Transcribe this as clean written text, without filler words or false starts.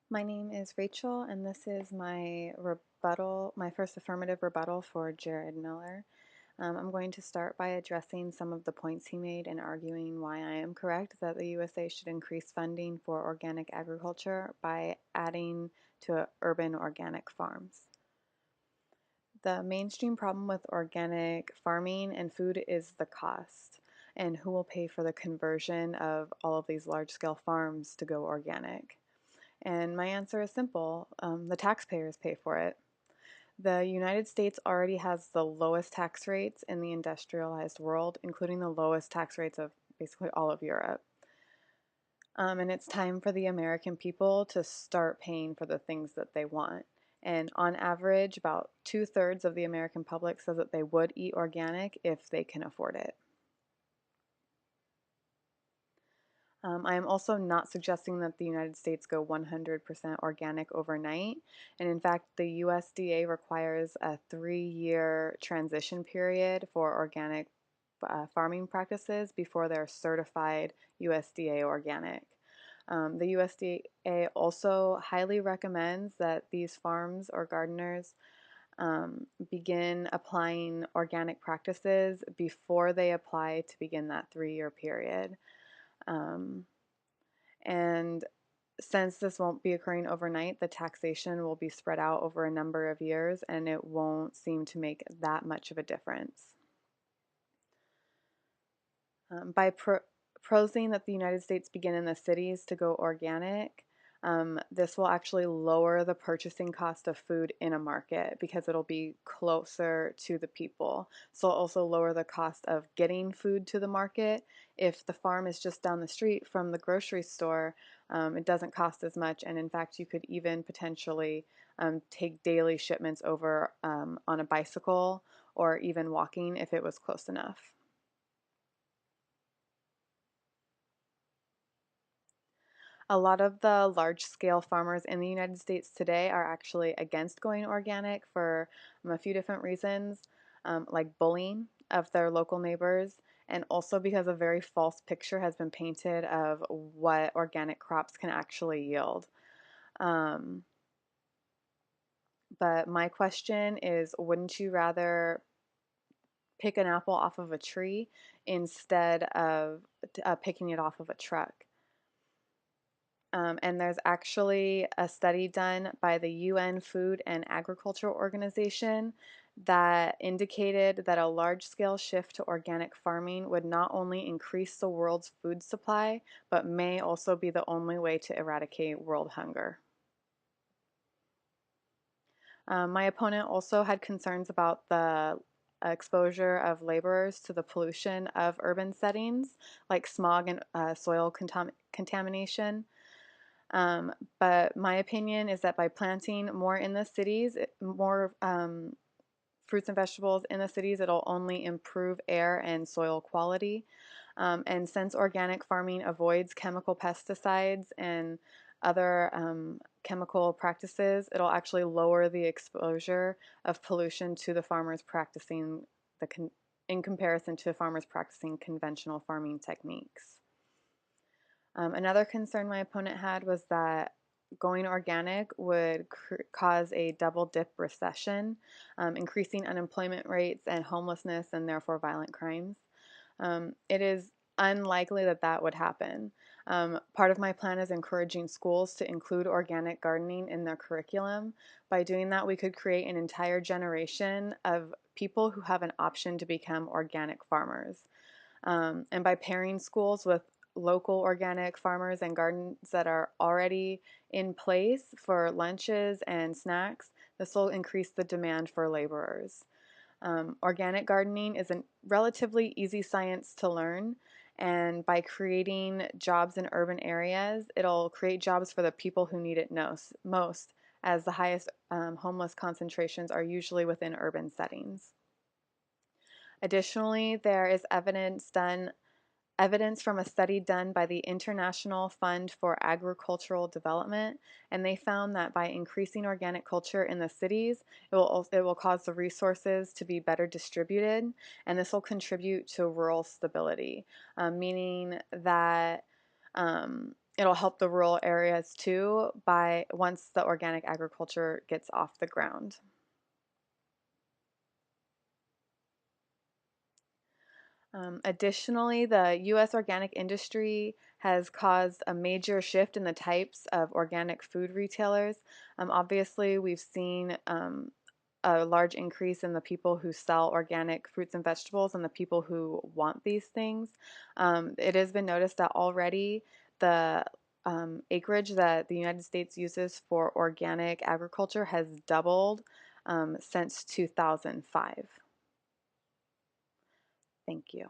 My name is Rachel, and this is my rebuttal, my first affirmative rebuttal for Jared Miller. I'm going to start by addressing some of the points he made and arguing why I am correct that the USA should increase funding for organic agriculture by adding to urban organic farms. The mainstream problem with organic farming and food is the cost, and who will pay for the conversion of all of these large-scale farms to go organic. And my answer is simple, the taxpayers pay for it. The United States already has the lowest tax rates in the industrialized world, including the lowest tax rates of basically all of Europe. And it's time for the American people to start paying for the things that they want. And on average, about 2/3 of the American public says that they would eat organic if they can afford it. I am also not suggesting that the United States go 100% organic overnight. And in fact, the USDA requires a 3-year transition period for organic farming practices before they're certified USDA organic. The USDA also highly recommends that these farms or gardeners begin applying organic practices before they apply to begin that 3-year period. Um, and since this won't be occurring overnight, the taxation will be spread out over a number of years and it won't seem to make that much of a difference. By proposing that the United States begin in the cities to go organic, this will actually lower the purchasing cost of food in a market because it'll be closer to the people. So it'll also lower the cost of getting food to the market. If the farm is just down the street from the grocery store, it doesn't cost as much. And in fact, you could even potentially take daily shipments over on a bicycle or even walking if it was close enough. A lot of the large scale farmers in the United States today are actually against going organic for a few different reasons, like bullying of their local neighbors, and also because a very false picture has been painted of what organic crops can actually yield. Um, but my question is, wouldn't you rather pick an apple off of a tree instead of picking it off of a truck? And there's actually a study done by the UN Food and Agriculture Organization that indicated that a large-scale shift to organic farming would not only increase the world's food supply, but may also be the only way to eradicate world hunger. My opponent also had concerns about the exposure of laborers to the pollution of urban settings, like smog and soil contamination. But my opinion is that by planting more in the cities, more fruits and vegetables in the cities, it'll only improve air and soil quality. And since organic farming avoids chemical pesticides and other chemical practices, it'll actually lower the exposure of pollution to the farmers practicing in comparison to farmers practicing conventional farming techniques. Another concern my opponent had was that going organic would cause a double dip recession, increasing unemployment rates and homelessness and therefore violent crimes. It is unlikely that that would happen. Part of my plan is encouraging schools to include organic gardening in their curriculum. By doing that, we could create an entire generation of people who have an option to become organic farmers. And by pairing schools with local organic farmers and gardens that are already in place for lunches and snacks, this will increase the demand for laborers. Organic gardening is a relatively easy science to learn, and by creating jobs in urban areas, it'll create jobs for the people who need it most, as the highest homeless concentrations are usually within urban settings. Additionally, there is evidence from a study done by the International Fund for Agricultural Development, and they found that by increasing organic culture in the cities, it will cause the resources to be better distributed, and this will contribute to rural stability, meaning that it'll help the rural areas too by once the organic agriculture gets off the ground. Additionally, the U.S. organic industry has caused a major shift in the types of organic food retailers. Obviously, we've seen a large increase in the people who sell organic fruits and vegetables and the people who want these things. It has been noticed that already the acreage that the United States uses for organic agriculture has doubled since 2005. Thank you.